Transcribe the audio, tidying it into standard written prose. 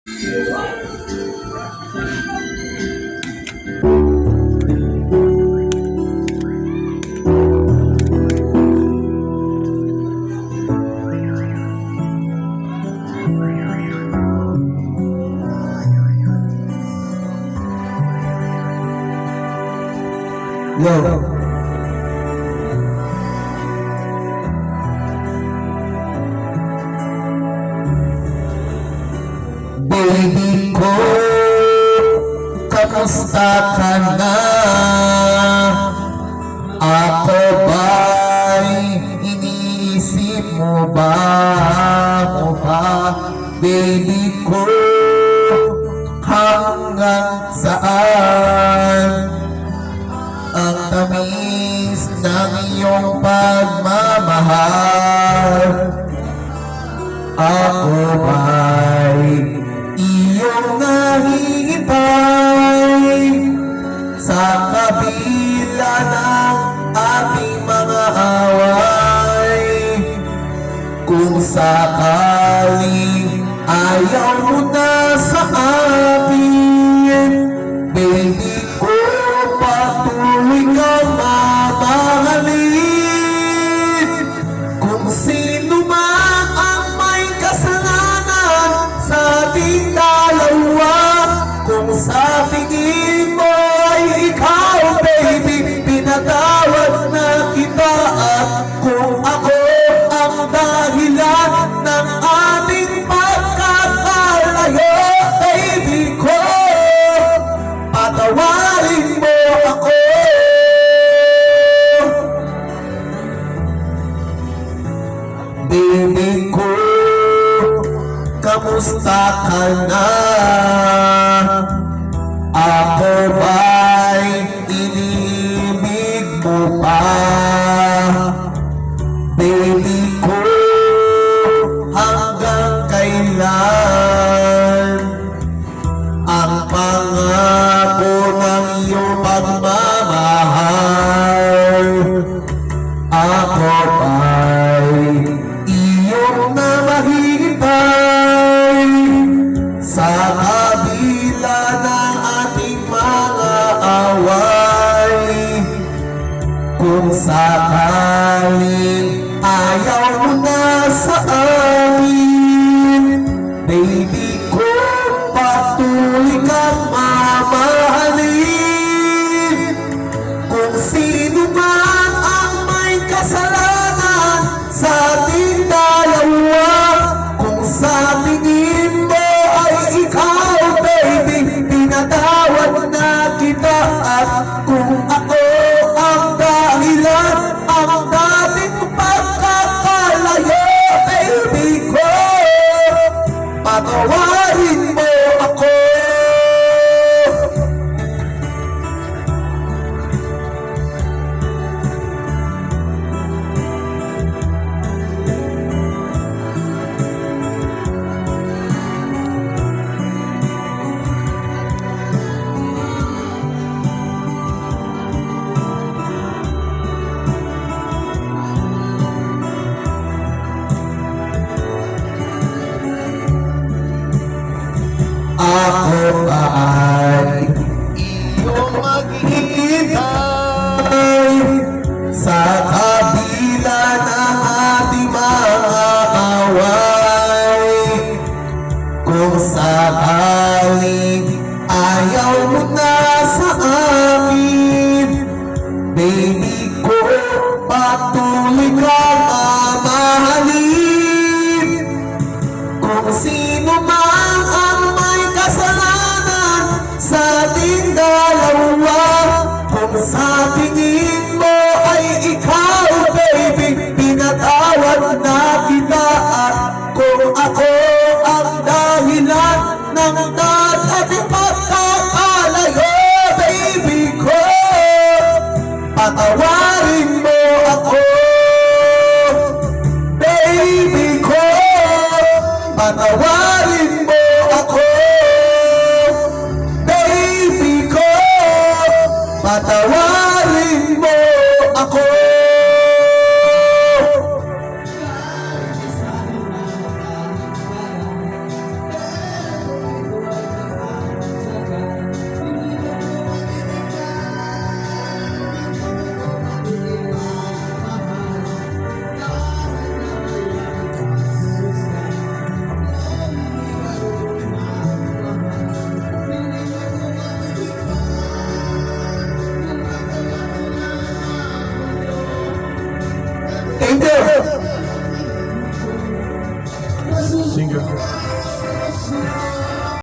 Yo. Baby ko, kamusta ka na? Ako ba'y iniisip mo ba? Baby ko, hanggang saan ang tamis ng iyong pagmamahal? Ako ba'y iyong nahihintay sa kabila ng ating mga away? Kung sakaling ayaw mo na sa akin, baby ko, patuloy kang mamahalin. Kung sino man ang may kasalanan sa ating dalawa, kung sa tingin mo ay ikaw, baby, pinatawad na kita. At kung ako ang dahilan ng ating pagkakalayo, baby ko, patawarin mo ako. Baby ko, kamusta ka na? Ako ba'y inibig mo pa? Baby ko, hanggang kailan ang pangako ng iyong pagmamahal? Ako ba'y iyong namahintay sa kabila ng ating mga away? Kung sakaling ayaw mo na sa akin, baby ko, patuloy kang mamahalin. Kung sino man ang may kasalanan sa ating dalawa, kung sa tingin mo ay ikaw, baby, pinatawad na kita. At kung ako ang dahilan, ang dating pagkakalayo, baby ko, patawarin mo ako. Ako ay iyong maghihintay sa kabila ng ating mga away. Kung sakaling ayaw mo na sa akin, baby ko, patuloy kang mamahalin. Kung sino man ang may kasalanan sa ating dalawa, kung sa tingin mo ay ikaw, baby, pinatawad na kita. At kung ako ang dahilan ng ating pagkakalayo, baby ko, patawarin mo ako. Baby ko, patawarin mo ako. Baby ko, patawarin mo ako. Thank you.